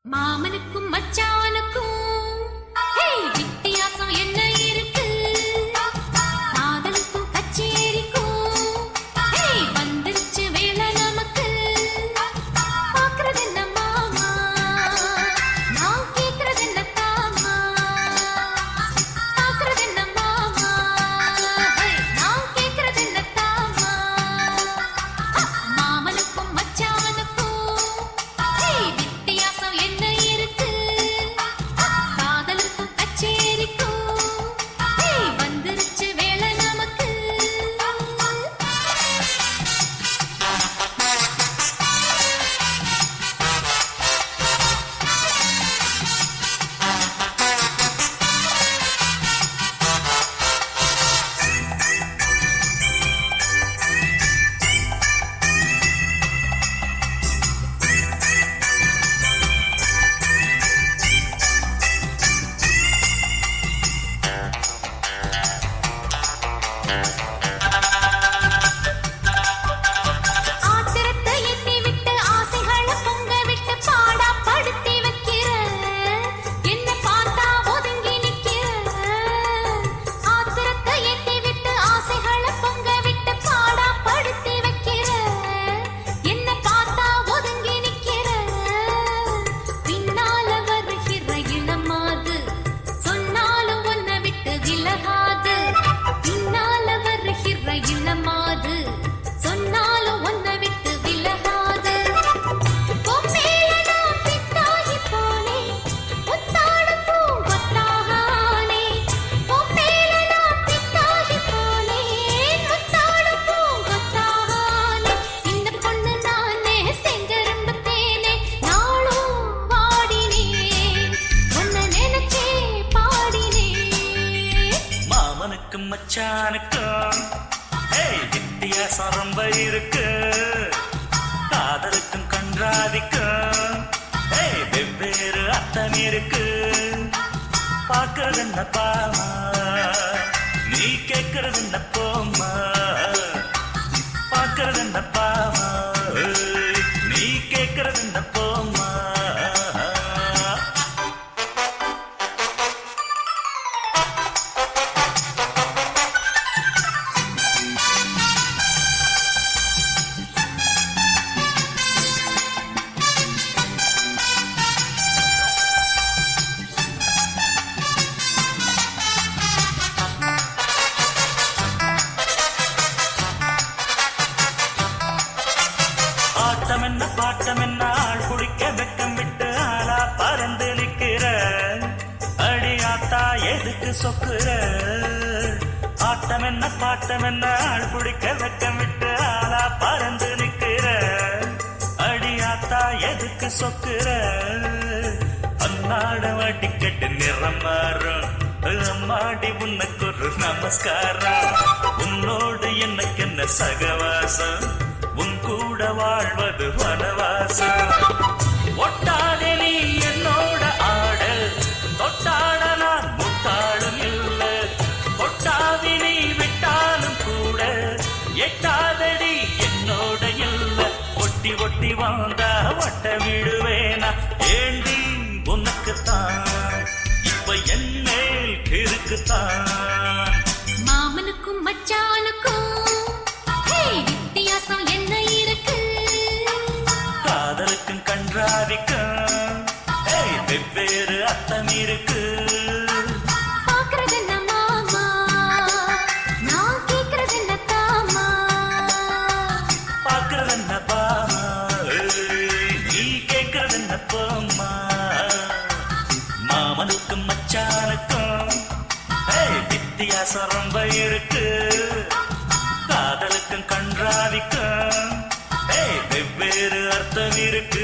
மாமனுக்கும் மச்சானுக்கும் வித்தியாசம் என்ன இருக்கு? காதலுக்கும் கச்சேரிக்கும் வந்துருச்சு வேலை நமக்கு. பாக்குறது என்ன மாமா, நான் கேக்குறது என்ன தாமா. பாக்குறது என்ன மாமா, நான் கேக்குறது என்ன தாமா. மாமனுக்கும் மச்சானுக்கும் வித்தியாசம் என்ன இருக்கு? காதலுக்கும் கச்சேரிக்கும் வந்துருச்சு வேலை நமக்கு. ஆத்திரத்தை எண்ணி விட்டு ஆசைகளை பொங்க விட்டு பாடா படுத்தி வைக்கிற, என்ன பார்த்தா ஒதுங்கி நிக்கிற. ஆத்திரத்தை எண்ணி விட்டு ஆசைகளை பொங்க விட்டு பாடா படுத்தி வைக்கிற, என்ன பார்த்தா ஒதுங்கி நிக்கிற. பின்னால வருகிற இளமாது சொன்னாலும் உன்னை விட்டு விலகாது. பின்னால வருகிற இளமாது சொன்னாலும் உன்னை விட்டு விலகாது. பொம்மேல நான் பித்தாகி போனே, புத்தாடும் பூங்கொத்தாகானே. பொம்மேல நான் பித்தாகி போனே, புத்தாடும் பூங்கொத்தாகானே. சின்ன பொண்ணு நானே செங்கரும்பு தேனே, நாளும் வாடினேன், உன்னை நினைச்சே பாடினேன். மாமனுக்கும் மச்சானுக்கும் வித்தியாசம் ரொம்ப இருக்கு. காதலுக்கும் கன்றாவிக்கும் வெவ்வேறு அர்த்தம் இருக்கு. பார்க்கறது என்ன பாமா, நீ கேட்கறது என்ன போமா. பார்க்கறது என்ன பாமா, நீ கேட்கறது என்ன போமா. ஆட்டம் என்ன பாட்டம் என்ன, ஆள் குடிக்க வெக்கம் விட்டு ஆளா பறந்து நிக்கிற. அடியாத்தா எதுக்கு சொக்குற. ஆட்டம் என்ன பாட்டம் என்ன, ஆள் குடிக்க வெக்கம் விட்டு ஆளா பறந்து நிக்கிற. அடியாத்தா எதுக்கு சொக்குற. அன்னாட வட்டிக்கட்டு நிறம் மாறும், அம்மாடி உனக்கு ஒரு நமஸ்காரம். உன்னோடு எனக்கு என்ன சகவாசம், உன் கூட வாழ்வது வனவாசம். ஒட்டாதே நீ என்னோட ஆட, தொட்டாட நான் முட்டாளும் இல்ல. ஒட்டாவி நீ விட்டாலும் கூட எட்டாதடி என்னோட இல்ல. ஒட்டி ஒட்டி வந்தா வட்ட விடுவேனா, ஏண்டி உனக்குத்தான் இப்ப என் மேல் கிறுக்குத்தான். மாமனுக்கும் மச்சானுக்கும் வித்தியாசம் என்ன இருக்கு? காதலுக்கும் கன்றாவிக்கும் வெவ்வேறு அர்த்தம் இருக்கு. பாக்குறது என்ன மாமா, நான் கேக்குறது என்ன தாமா. பார்க்கறது என்ன பாமா, நீ கேட்கறது என்ன போமா. மாமனுக்கும் மச்சானுக்கும் வித்தியாசம் ரொம்ப இருக்கு. காதலுக்கும் கன்றாவிக்கும் வெவ்வேறு அர்த்தம் இருக்கு.